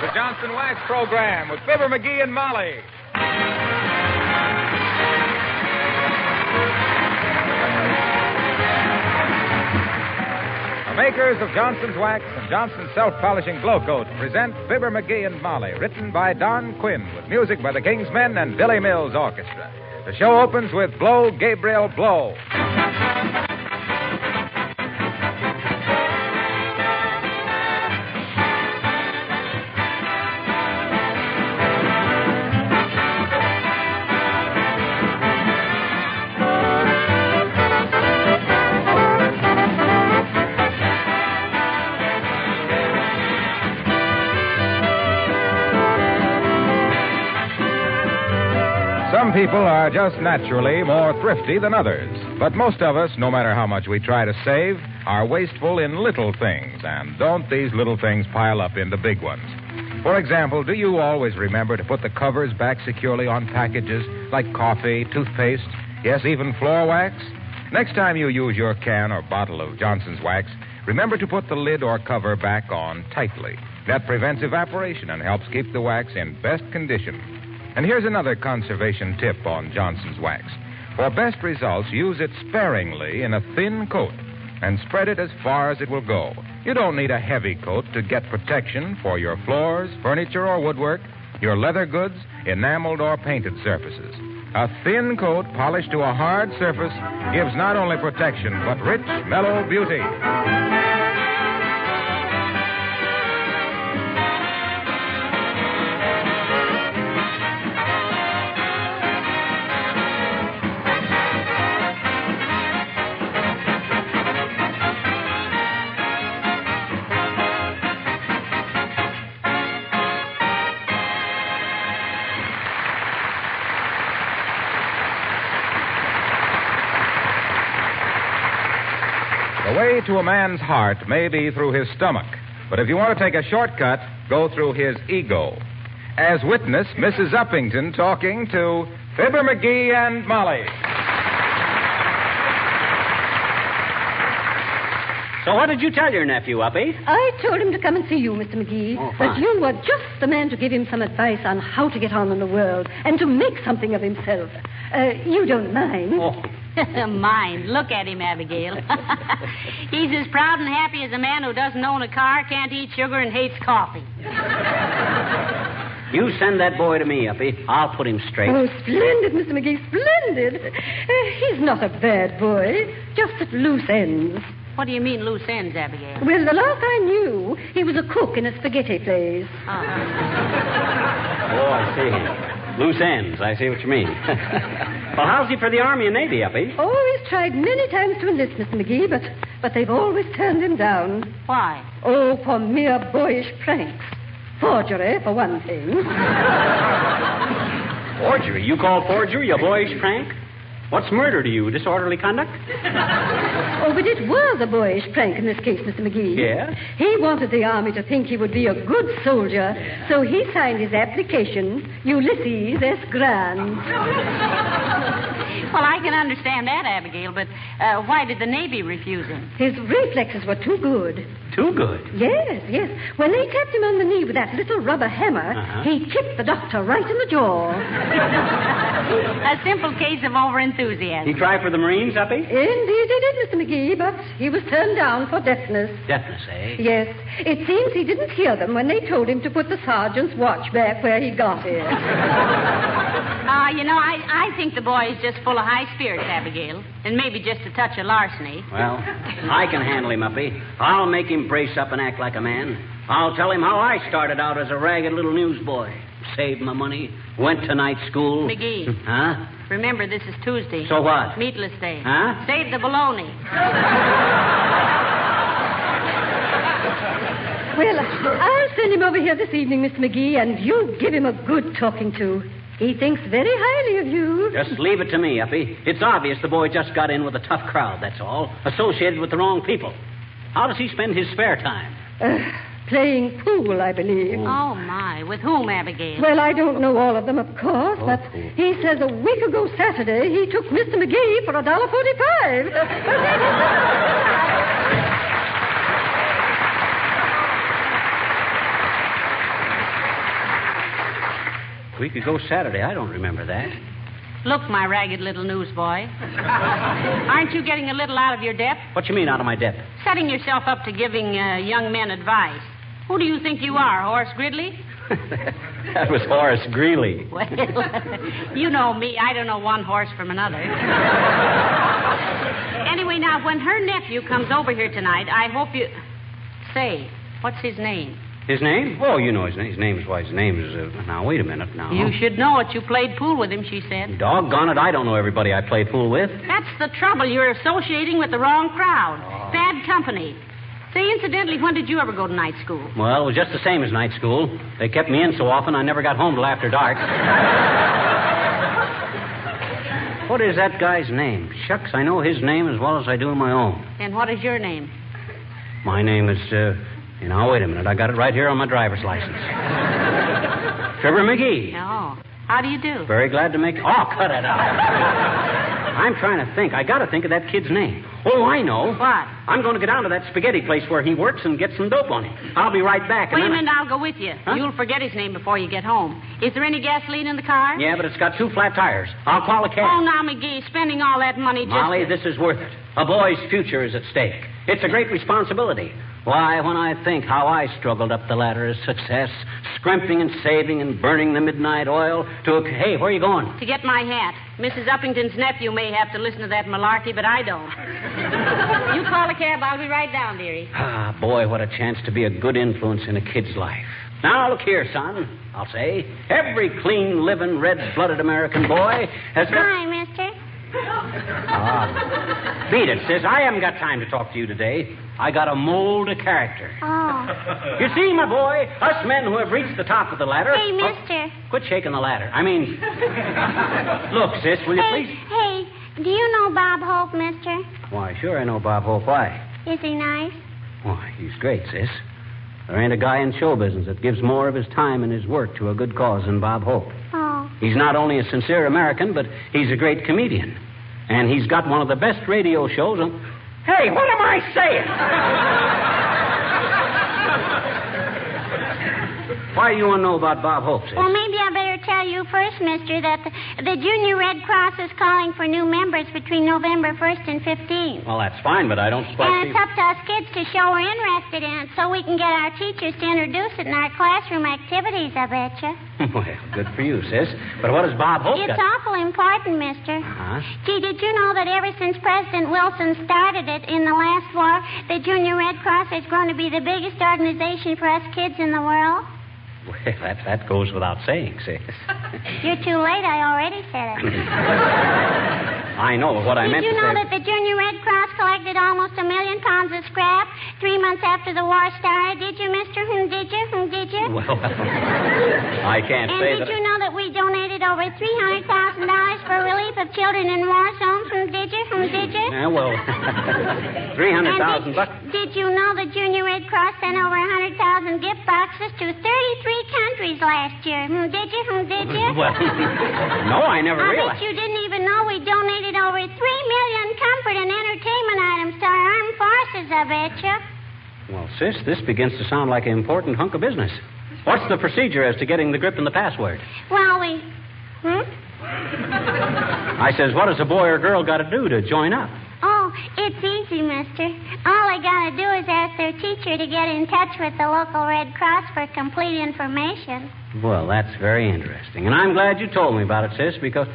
the Johnson Wax Program with Fibber McGee and Molly. The makers of Johnson's Wax and Johnson's Self-Polishing Glow Coat present Fibber McGee and Molly, written by Don Quinn, with music by the King's Men and Billy Mills Orchestra. The show opens with Blow, Gabriel, Blow. Some people are just naturally more thrifty than others. But most of us, no matter how much we try to save, are wasteful in little things. And don't these little things pile up into big ones? For example, do you always remember to put the covers back securely on packages like coffee, toothpaste, yes, even floor wax? Next time you use your can or bottle of Johnson's Wax, remember to put the lid or cover back on tightly. That prevents evaporation and helps keep the wax in best condition. And here's another conservation tip on Johnson's Wax. For best results, use it sparingly in a thin coat and spread it as far as it will go. You don't need a heavy coat to get protection for your floors, furniture, or woodwork, your leather goods, enameled or painted surfaces. A thin coat polished to a hard surface gives not only protection, but rich, mellow beauty. The way to a man's heart may be through his stomach, but if you want to take a shortcut, go through his ego. As witness, Mrs. Uppington talking to Fibber McGee and Molly. So what did you tell your nephew, Uppy? I told him to come and see you, Mr. McGee. Oh, but fine. you were just the man to give him some advice on how to get on in the world and to make something of himself. You don't mind? Oh. Mind. Look at him, Abigail. He's as proud and happy as a man who doesn't own a car, can't eat sugar, and hates coffee. You send that boy to me, Uppy. I'll put him straight. Oh, splendid, Mr. McGee, splendid. He's not a bad boy, just at loose ends. What do you mean, loose ends, Abigail? Well, the last I knew, he was a cook in a spaghetti place. Oh, I see. Loose ends. I see what you mean. Well, how's he for the Army and Navy, Uppy? Oh, he's tried many times to enlist, Mr. McGee, but they've always turned him down. Why? Oh, for mere boyish pranks. Forgery, for one thing. Forgery? You call forgery a boyish prank? What's murder to you? Disorderly conduct? Oh, but it was a boyish prank in this case, Mr. McGee. Yeah? He wanted the Army to think he would be a good soldier, so he signed his application, Ulysses S. Grant. Well, I can understand that, Abigail, but why did the Navy refuse him? His reflexes were too good. Too good? Yes. When they tapped him on the knee with that little rubber hammer, he tipped the doctor right in the jaw. A simple case of overenthusiasm. He tried for the Marines, Uppy? Indeed he did, Mr. McGee, but he was turned down for deafness. Deafness, eh? Yes. It seems he didn't hear them when they told him to put the sergeant's watch back where he got it. I think the boy is just full of high spirits, Abigail, and maybe just a touch of larceny. Well, I can handle him, Uppy. I'll make him brace up and act like a man. I'll tell him how I started out as a ragged little newsboy. Saved my money, went to night school. McGee. Huh? Remember, this is Tuesday. So what? Meatless day. Huh? Save the bologna. Well, I'll send him over here this evening, Mr. McGee, and you give him a good talking to. He thinks very highly of you. Just leave it to me, Uppy. It's obvious the boy just got in with a tough crowd, that's all. Associated with the wrong people. How does he spend his spare time? Playing pool, I believe. Oh, my. With whom, Abigail? Well, I don't know all of them, of course, but he says a week ago Saturday he took Mr. McGee for $1.45. We could go Saturday. I don't remember that. Look, my ragged little newsboy. Aren't you getting a little out of your depth? What you mean, out of my depth? Setting yourself up to giving young men advice. Who do you think you are, Horace Gridley? That was Horace Greeley. Well, you know me. I don't know one horse from another. Anyway, now, when her nephew comes over here tonight, I hope you... Say, what's his name? His name? Oh, you know his name. His name is... Now, wait a minute now. You should know it. You played pool with him, she said. Doggone it, I don't know everybody I play pool with. That's the trouble. You're associating with the wrong crowd. Oh. Bad company. Say, incidentally, when did you ever go to night school? Well, it was just the same as night school. They kept me in so often I never got home till after dark. What is that guy's name? Shucks, I know his name as well as I do my own. And what is your name? My name is, now, wait a minute. I got it right here on my driver's license. Fibber McGee. Oh. How do you do? Very glad to make... Oh, cut it out. I'm trying to think. I got to think of that kid's name. Oh, I know. What? I'm going to go down to that spaghetti place where he works and get some dope on him. I'll be right back. Wait a minute, I'll go with you. Huh? You'll forget his name before you get home. Is there any gasoline in the car? Yeah, but it's got 2 flat tires. I'll call a cab. Oh, now, McGee, spending all that money just... Molly, this is worth it. A boy's future is at stake. It's a great responsibility. Why, when I think how I struggled up the ladder of success, scrimping and saving and burning the midnight oil to... Hey, where are you going? To get my hat. Mrs. Uppington's nephew may have to listen to that malarkey, but I don't. You call a cab. I'll be right down, dearie. Ah, boy, what a chance to be a good influence in a kid's life. Now, look here, son, I'll say. Every clean, living, red-blooded American boy has got... Hi, mister. Beat it, sis. I haven't got time to talk to you today. I got to mold a character. Oh. You see, my boy, us men who have reached the top of the ladder... Hey, mister. Quit shaking the ladder. I mean... Look, sis, will you please... Hey, do you know Bob Hope, mister? Why, sure I know Bob Hope. Why? Is he nice? Why, he's great, sis. There ain't a guy in show business that gives more of his time and his work to a good cause than Bob Hope. Oh. He's not only a sincere American, but he's a great comedian. And he's got one of the best radio shows on... Hey, what am I saying? Why do you want to know about Bob Hope, sis? Well, maybe I better tell you first, mister, that the Junior Red Cross is calling for new members between November 1st and 15th. Well, that's fine, but I don't quite And it's up to us kids to show we're interested in it so we can get our teachers to introduce it in our classroom activities, I betcha. Well, good for you, sis. But what does Bob Hope It's awful important, mister. Huh? Gee, did you know that ever since President Wilson started it in the last war, the Junior Red Cross is going to be the biggest organization for us kids in the world? Well, that goes without saying, sis. You're too late. I already said it. I know what I meant to say. Did you know that the Junior Red Cross collected almost 1 million pounds of scrap 3 months after the war started? Did you, mister? Did you? Did you? Well, I can't say that... And did you know that we donated over $300,000 for relief of children in war zones? Did you? Did you? Yeah, well, $300,000 bucks. Did you know the Junior Red Cross sent over 100,000 gift boxes to 33 countries last year? Did you? Did you? Well, no, I never I realized. bet you didn't even know we donated over 3 million comfort and entertainment items to our armed forces, I betcha. Well, sis, this begins to sound like an important hunk of business. What's the procedure as to getting the grip and the password? Well, we... I says, what does a boy or girl got to do to join up? Oh, it's easy, mister. All they got to do is ask their teacher to get in touch with the local Red Cross for complete information. Well, that's very interesting. And I'm glad you told me about it, sis, because...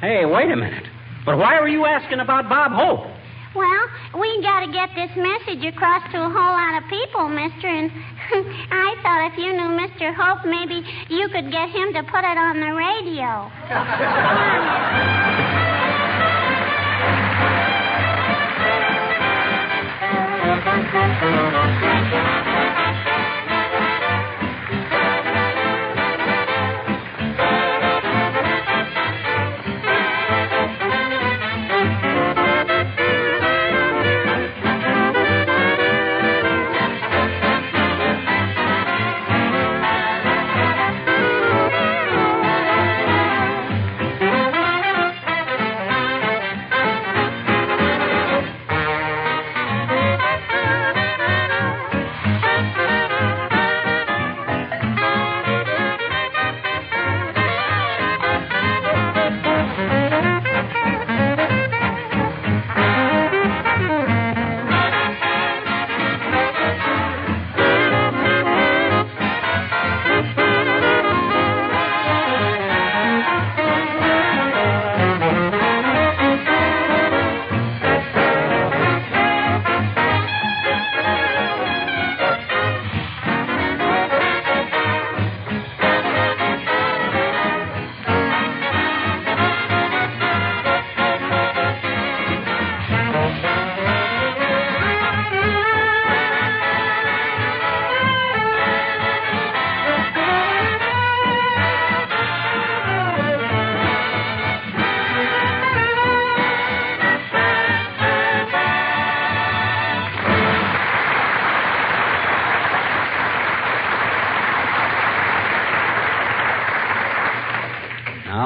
Hey, wait a minute. But why were you asking about Bob Hope? Well, we got to get this message across to a whole lot of people, mister, and I thought if you knew Mr. Hope, maybe you could get him to put it on the radio.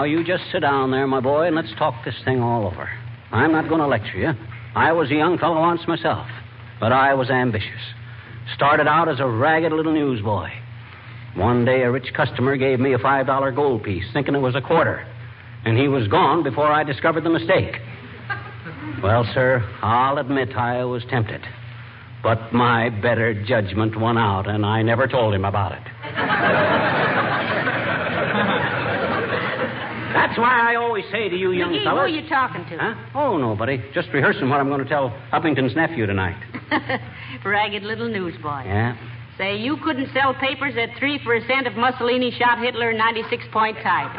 Now, you just sit down there, my boy, and let's talk this thing all over. I'm not going to lecture you. I was a young fellow once myself, but I was ambitious. Started out as a ragged little newsboy. One day, a rich customer gave me a $5 gold piece, thinking it was a quarter, and he was gone before I discovered the mistake. Well, sir, I'll admit I was tempted, but my better judgment won out, and I never told him about it. That's why I always say to you young McGee, fellas... who are you talking to? Huh? Oh, nobody. Just rehearsing what I'm going to tell Uppington's nephew tonight. Ragged little newsboy. Yeah? Say, you couldn't sell papers at 3 for a cent if Mussolini shot Hitler 96-point type.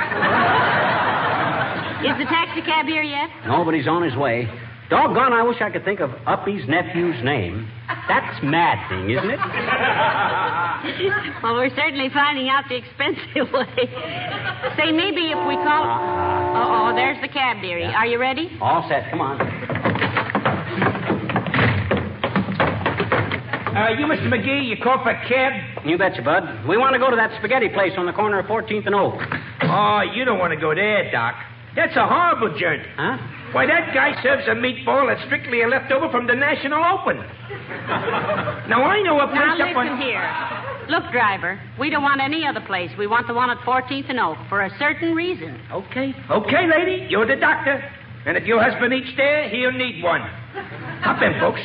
Is the taxi cab here yet? Nobody's on his way. Doggone, I wish I could think of Uppy's nephew's name. That's mad thing, isn't it? Well, we're certainly finding out the expensive way. Say, maybe if we call... Oh, there's the cab, dearie. Yeah. Are you ready? All set. Come on. You, Mr. McGee, you call for a cab? You betcha, Bud. We want to go to that spaghetti place on the corner of 14th and Oak. Oh, you don't want to go there, Doc. That's a horrible journey. Huh? Why, that guy serves a meatball that's strictly a leftover from the National Open. Now, I know a place Now, up on... listen here. Look, driver, we don't want any other place. We want the one at 14th and Oak for a certain reason. Okay, lady, you're the doctor. And if your husband eats there, he'll need one. Hop in, folks.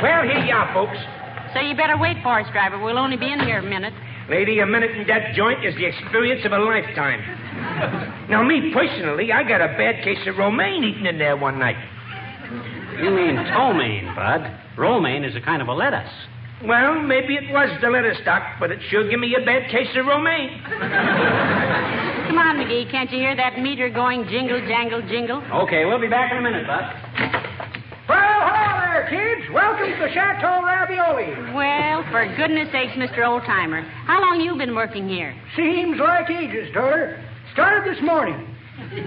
Well, here you are, folks. So you better wait for us, driver. We'll only be in here a minute. Lady, a minute in that joint is the experience of a lifetime. Now, me personally, I got a bad case of romaine eaten in there one night. You mean ptomaine, Bud. Romaine is a kind of a lettuce. Well, maybe it was the lettuce, Doc, but it sure give me a bad case of romaine. Come on, McGee. Can't you hear that meter going jingle, jangle, jingle? Okay, we'll be back in a minute, Bud. Well, hello there, kids. Welcome to the Chateau Ravioli. Well, for goodness sakes, Mr. Oldtimer. How long you been working here? Seems like ages, daughter. Started this morning.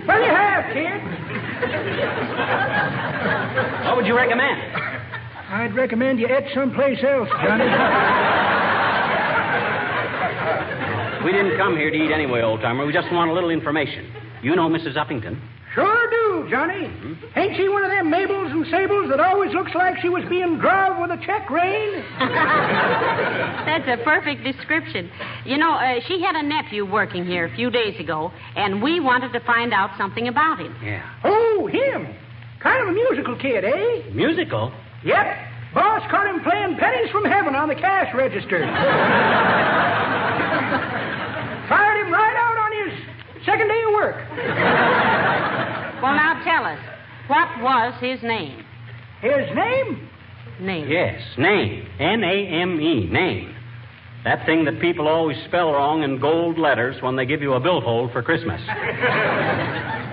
What do you have, kid? What would you recommend? I'd recommend you eat someplace else, Johnny. We didn't come here to eat anyway, old-timer. We just want a little information. You know Mrs. Uppington? Sure do, Johnny. Ain't she one of them Mabels and Sables that always looks like she was being drugged with a check rein? That's a perfect description. You know, she had a nephew working here a few days ago, and we wanted to find out something about him. Yeah. Oh, him. Kind of a musical kid, eh? Musical? Yep. Boss caught him playing pennies from heaven on the cash register. Fired him right out on his second day of work. Well, now tell us, what was his name? His name? Name. Yes, name. N-A-M-E, name. That thing that people always spell wrong in gold letters when they give you a billfold for Christmas.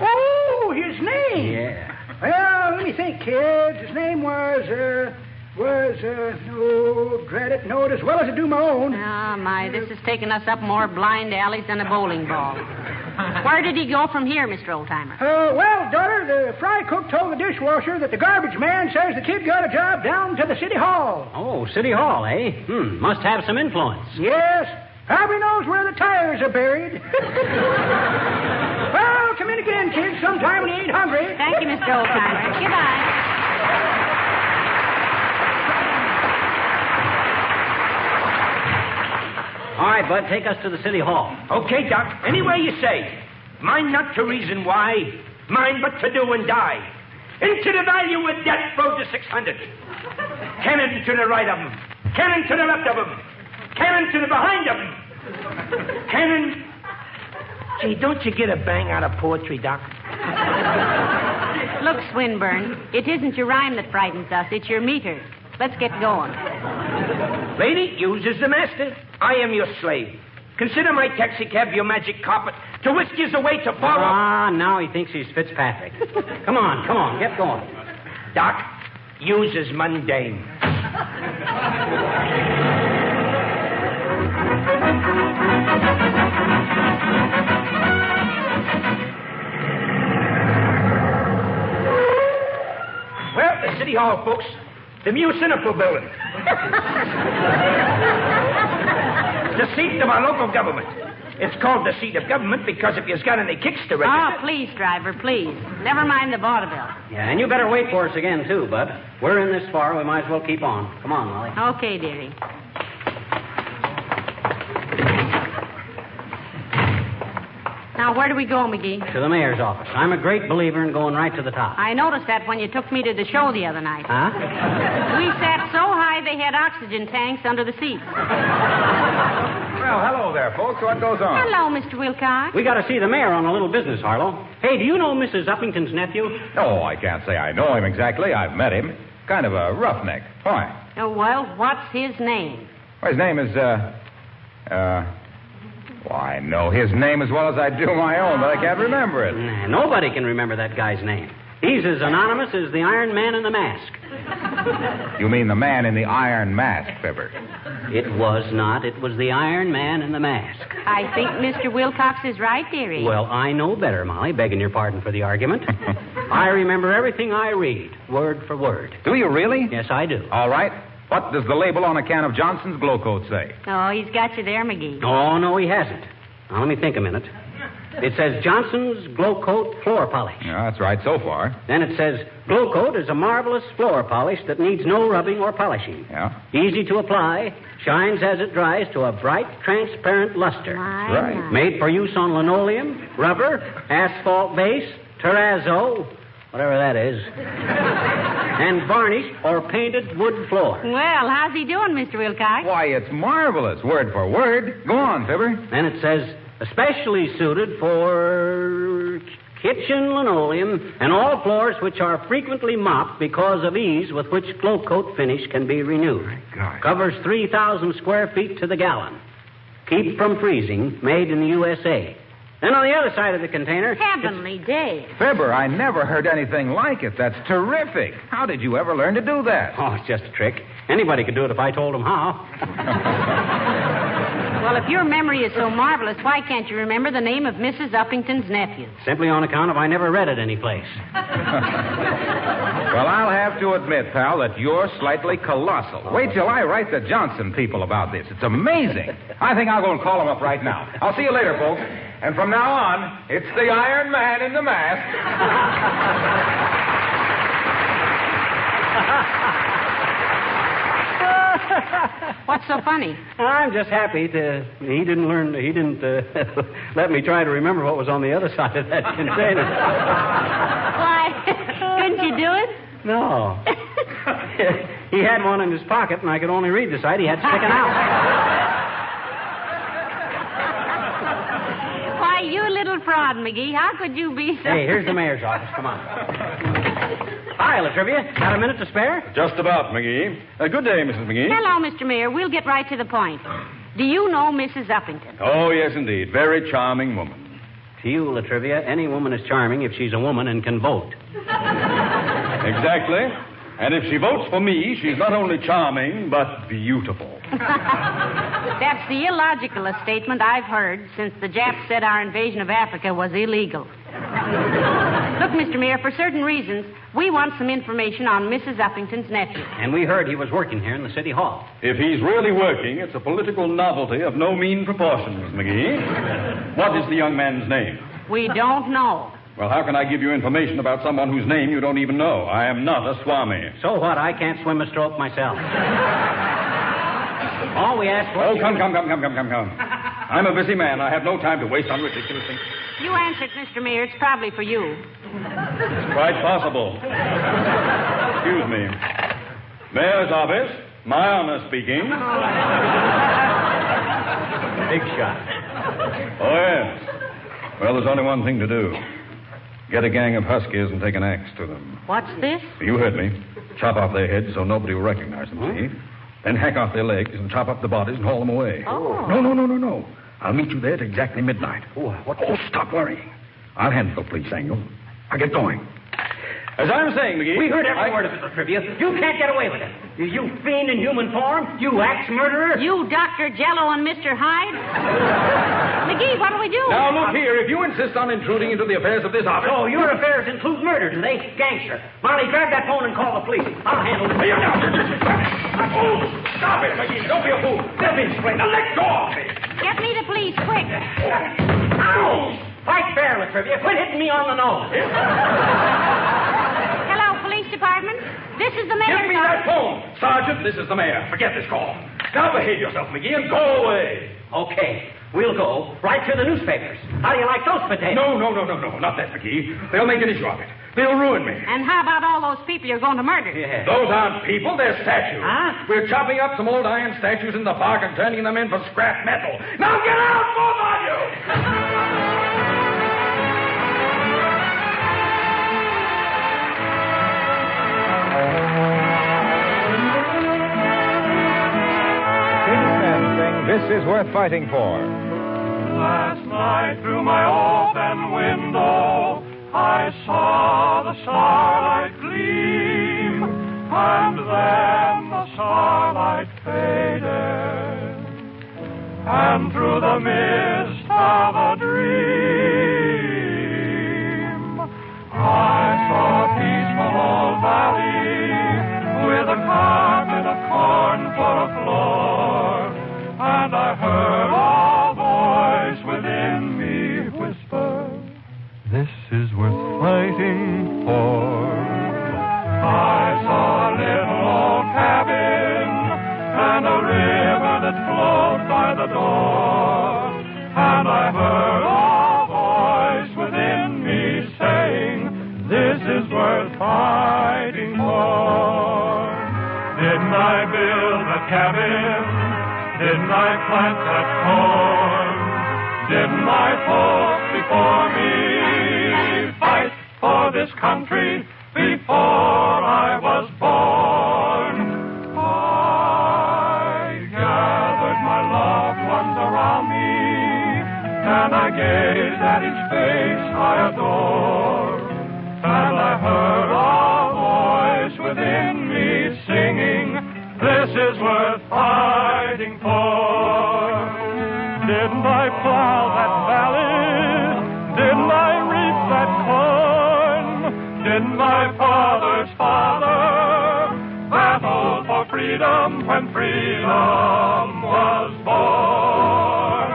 Oh, his name. Yeah. Well, let me think, kids. His name was, oh, dread it, know it as well as I do my own. Oh, my, this is taking us up more blind alleys than a bowling ball. Where did he go from here, Mr. Oldtimer? Well, daughter, the fry cook told the dishwasher that the garbage man says the kid got a job down to the city hall. Oh, City Hall, eh? Must have some influence. Yes, probably knows where the tires are buried. Well, come in again, kids, sometime when you ain't hungry. Thank you, Mr. Oldtimer. Goodbye. All right, Bud, take us to the City Hall. Okay, Doc, any way you say. Mine not to reason why, mine but to do and die. Into the value with death rode to 600. Cannon to the right of them. Cannon to the left of them. Cannon to the behind of them. Cannon... Gee, don't you get a bang out of poetry, Doc? Look, Swinburne, it isn't your rhyme that frightens us. It's your meter. Let's get going. Lady, yours is the master. I am your slave. Consider my taxi cab your magic carpet to whisk you away to follow. Ah, now he thinks he's Fitzpatrick. Come on, get going. Doc, yours is mundane. City Hall, folks. The municipal building. The seat of our local government. It's called the seat of government because if you've got any kicks to register... Oh, please, driver, please. Never mind the vaudeville. Yeah, and you better wait for us again, too, Bud. We're in this far. We might as well keep on. Come on, Molly. Okay, dearie. Now, where do we go, McGee? To the mayor's office. I'm a great believer in going right to the top. I noticed that when you took me to the show the other night. Huh? We sat so high they had oxygen tanks under the seats. Well, hello there, folks. What goes on? Hello, Mr. Wilcox. We got to see the mayor on a little business, Harlow. Hey, do you know Mrs. Uppington's nephew? No, I can't say I know him exactly. I've met him. Kind of a roughneck. Why? Oh, well, what's his name? Well, his name is, well, I know his name as well as I do my own, but I can't remember it. Nah, nobody can remember that guy's name. He's as anonymous as the Iron Man in the mask. You mean the man in the iron mask, Fibber? It was not. It was the Iron Man in the mask. I think Mr. Wilcox is right, dearie. Well, I know better, Molly, begging your pardon for the argument. I remember everything I read, word for word. Do you really? Yes, I do. All right. What does the label on a can of Johnson's Glow Coat say? Oh, he's got you there, McGee. Oh, no, he hasn't. Now, let me think a minute. It says Johnson's Glow Coat Floor Polish. Yeah, that's right so far. Then it says Glow Coat is a marvelous floor polish that needs no rubbing or polishing. Yeah. Easy to apply, shines as it dries to a bright, transparent luster. Right. Made for use on linoleum, rubber, asphalt base, terrazzo, whatever that is, and varnished or painted wood floor. Well, how's he doing, Mr. Wilcox? Why, it's marvelous, word for word. Go on, Fibber. Then it says especially suited for kitchen linoleum and all floors which are frequently mopped because of ease with which Glow Coat finish can be renewed. My God. Covers 3,000 square feet to the gallon. Keep from freezing, made in the USA. Then on the other side of the container... Heavenly day. Fibber, I never heard anything like it. That's terrific. How did you ever learn to do that? Oh, it's just a trick. Anybody could do it if I told them how. Well, if your memory is so marvelous, why can't you remember the name of Mrs. Uppington's nephew? Simply on account of I never read it anyplace. Well, I'll have to admit, pal, that you're slightly colossal. Wait till I write the Johnson people about this. It's amazing. I think I'll go and call them up right now. I'll see you later, folks. And from now on, it's the Iron Man in the mask. What's so funny? I'm just happy he didn't let me try to remember what was on the other side of that container. Why, couldn't you do it? No. He had one in his pocket, and I could only read the side he had sticking out. Why, you little fraud, McGee. How could you be so... Hey, here's the mayor's office. Come on. Hi, Latrivia. Got a minute to spare? Just about, McGee. Good day, Mrs. McGee. Hello, Mr. Mayor. We'll get right to the point. Do you know Mrs. Uppington? Oh, yes, indeed. Very charming woman. To you, Latrivia, any woman is charming if she's a woman and can vote. Exactly. And if she votes for me, she's not only charming, but beautiful. That's the illogicalest statement I've heard since the Japs said our invasion of Africa was illegal. Look, Mr. Mayor, for certain reasons, we want some information on Mrs. Uppington's nephew. And we heard he was working here in the city hall. If he's really working, it's a political novelty of no mean proportions, McGee. What is the young man's name? We don't know. Well, how can I give you information about someone whose name you don't even know? I am not a swami. So what? I can't swim a stroke myself. All we ask for... Oh, come. I'm a busy man. I have no time to waste on ridiculous things. You answered, Mr. Mayor. It's probably for you. It's quite possible. Excuse me. Mayor's office. My honor speaking. Big shot. Oh, yes. Well, there's only one thing to do. Get a gang of huskies and take an axe to them. What's this? You heard me. Chop off their heads so nobody will recognize them, see? Then hack off their legs and chop up the bodies and haul them away. Oh. No. I'll meet you there at exactly midnight. Oh, stop worrying. I'll handle the police angle. I'll get going. As I was saying, McGee... We heard every word of it, Trivia. You can't get away with it. You fiend in human form. You axe murderer. You Dr. Jello and Mr. Hyde. McGee, what'll we do? Now, look here. If you insist on intruding into the affairs of this office... Oh, your affairs include murder, do they? Gangster. Marley, grab that phone and call the police. I'll handle it. Hey, oh, stop it, McGee. Don't be a fool. Let me explain. Now, let go of me. Get me the police, quick. Ow! Fight fair, Latrivia. Quit hitting me on the nose. Hello, police department. This is the mayor. Give me that phone. Sergeant, this is the mayor. Forget this call. Now behave yourself, McGee, and go away. Okay. We'll go right to the newspapers. How do you like those potatoes? No. Not that, McGee. They'll make an issue of it. They'll ruin me. And how about all those people you're going to murder? Yeah. Those aren't people. They're statues. Huh? We're chopping up some old iron statues in the park and turning them in for scrap metal. Now get out, both of you! This is worth fighting for. Last night through my open window I saw the starlight gleam, and then the starlight faded, and through the mist of a dream I saw a peaceful old valley with a carpet of corn for a floor. And I heard a voice within me whisper, "This is worth fighting for." I saw a little old cabin and a river that flowed by the door. And I heard a voice within me saying, "This is worth fighting for." Didn't I build a cabin? Didn't I plant that corn? Didn't my folks before me fight for this country before I was born? I gathered my loved ones around me, and I gazed at each face I adore, and I heard a voice within me singing, "This is worth fighting for." Didn't I plow that valley? Didn't I reap that corn? Didn't my father's father battle for freedom when freedom was born?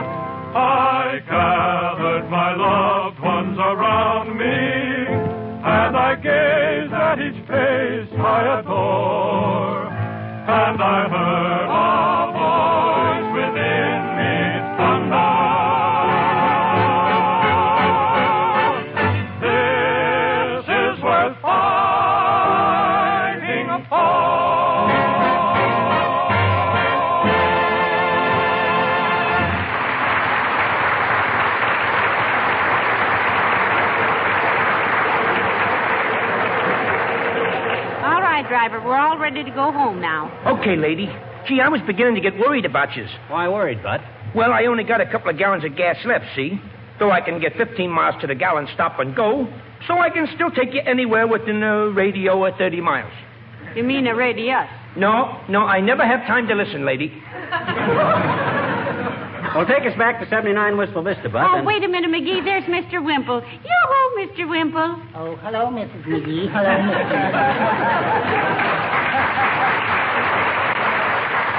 I gathered my loved ones around me, and I gazed at each face I adore, and I heard a voice within me thunder, "This is worth fighting for." All right, driver, we're all ready to go home now. Okay, lady. Gee, I was beginning to get worried about you. Why worried, Bud? Well, I only got a couple of gallons of gas left, see? Though I can get 15 miles to the gallon stop and go, so I can still take you anywhere within a radio of 30 miles. You mean a radius? No, I never have time to listen, lady. Well, take us back to 79 Wistful Vista, Bud. Oh, wait a minute, McGee. There's Mr. Wimple. Yoo-hoo, Mr. Wimple. Oh, hello, Mrs. McGee. Hello, Mrs.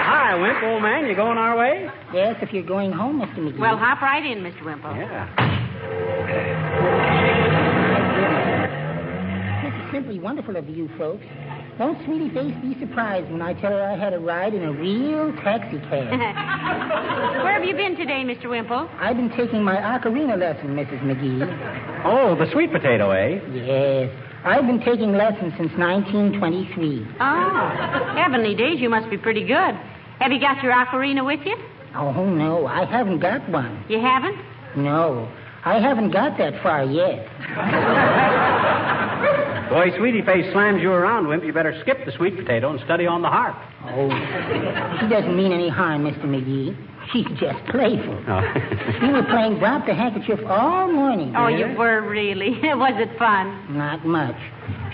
Hi, Wimp, old man. You going our way? Yes, if you're going home, Mr. McGee. Well, hop right in, Mr. Wimple. Yeah. This is simply wonderful of you folks. Won't Sweetie Face be surprised when I tell her I had a ride in a real taxi cab? Where have you been today, Mr. Wimple? I've been taking my ocarina lesson, Mrs. McGee. Oh, the sweet potato, eh? Yes. I've been taking lessons since 1923. Oh, heavenly days, you must be pretty good. Have you got your ocarina with you? Oh, no, I haven't got one. You haven't? No, I haven't got that far yet. Boy, Sweetie Face slams you around, Wimp. You better skip the sweet potato and study on the harp. Oh, she doesn't mean any harm, Mr. McGee. She's just playful. Oh. We were playing Drop the Handkerchief all morning. Oh, you were really. Was it fun? Not much.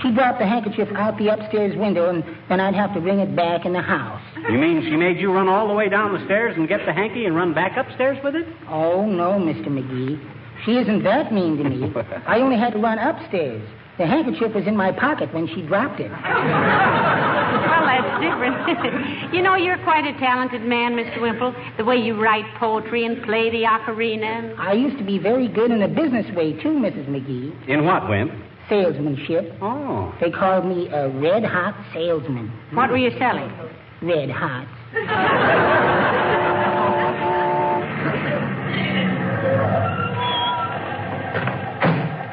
She dropped the handkerchief out the upstairs window, and then I'd have to bring it back in the house. You mean she made you run all the way down the stairs and get the hanky and run back upstairs with it? Oh, no, Mr. McGee. She isn't that mean to me. I only had to run upstairs. The handkerchief was in my pocket when she dropped it. Well, that's different. You know, you're quite a talented man, Mr. Wimple. The way you write poetry and play the ocarina. I used to be very good in a business way, too, Mrs. McGee. In what, Wimp? Salesmanship. Oh. They called me a red-hot salesman. What were you selling? Red hot.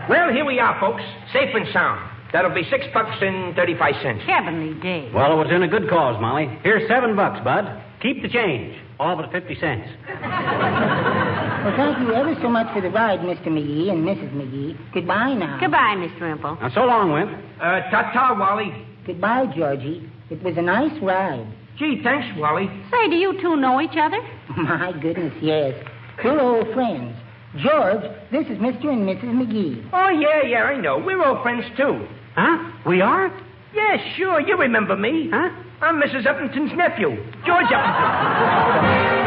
Well, here we are, folks. Safe and sound. That'll be $6.35. Heavenly day. Well, it was in a good cause, Molly. Here's $7, Bud. Keep the change. All but 50 cents. Well, thank you ever so much for the ride, Mr. McGee and Mrs. McGee. Goodbye now. Goodbye, Mr. Wimple. Now, so long, Wimp. Ta-ta, Wally. Goodbye, Georgie. It was a nice ride. Gee, thanks, Wally. Say, do you two know each other? My goodness, yes. We're old friends. George, this is Mr. and Mrs. McGee. Oh, yeah, I know. We're old friends, too. Huh? We are? Yeah, sure. You remember me. Huh? I'm Mrs. Uppington's nephew, George Uppington.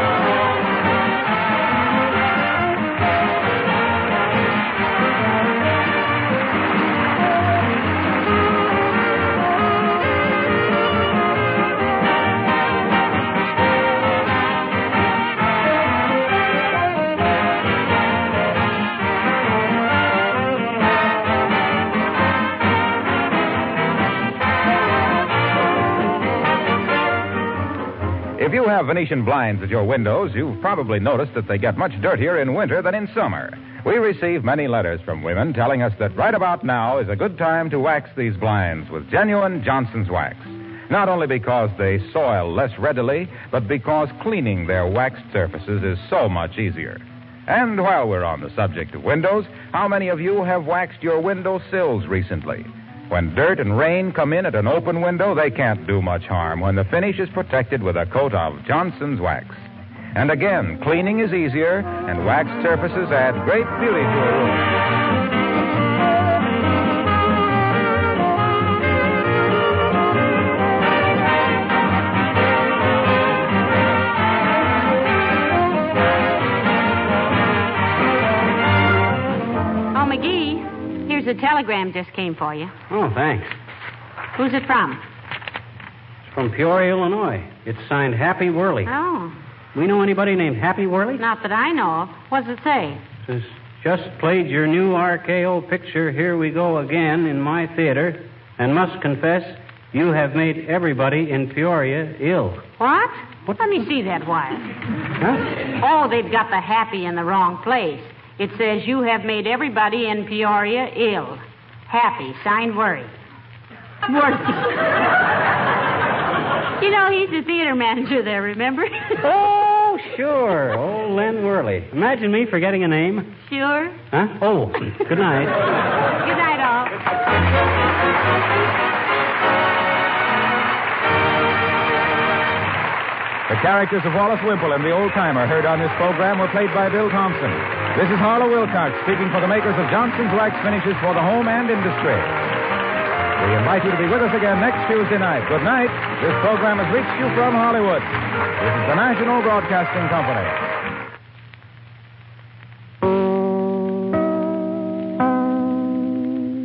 If you have Venetian blinds at your windows, you've probably noticed that they get much dirtier in winter than in summer. We receive many letters from women telling us that right about now is a good time to wax these blinds with genuine Johnson's wax. Not only because they soil less readily, but because cleaning their waxed surfaces is so much easier. And while we're on the subject of windows, how many of you have waxed your window sills recently? When dirt and rain come in at an open window, they can't do much harm when the finish is protected with a coat of Johnson's wax. And again, cleaning is easier, and waxed surfaces add great beauty to a room. Oh, McGee. Here's a telegram just came for you. Oh, thanks. Who's it from? It's from Peoria, Illinois. It's signed Happy Worley. Oh, We know anybody named Happy Worley? not that I know of. What does it say? It says, just played your new RKO picture, Here We Go Again, in my theater, and must confess you have made everybody in Peoria ill. What? Let me see that wire. Huh? Oh, they've got the happy in the wrong place. It says you have made everybody in Peoria ill. Happy, signed Worry. Worry. You know, he's the theater manager there, remember? Oh, sure. Old Len Worley. Imagine me forgetting a name. Sure. Huh? Oh, good night. Good night, all. The characters of Wallace Wimple and the old-timer heard on this program were played by Bill Thompson. This is Harlow Wilcox speaking for the makers of Johnson's Wax Finishes for the home and industry. We invite you to be with us again next Tuesday night. Good night. This program has reached you from Hollywood. This is the National Broadcasting Company.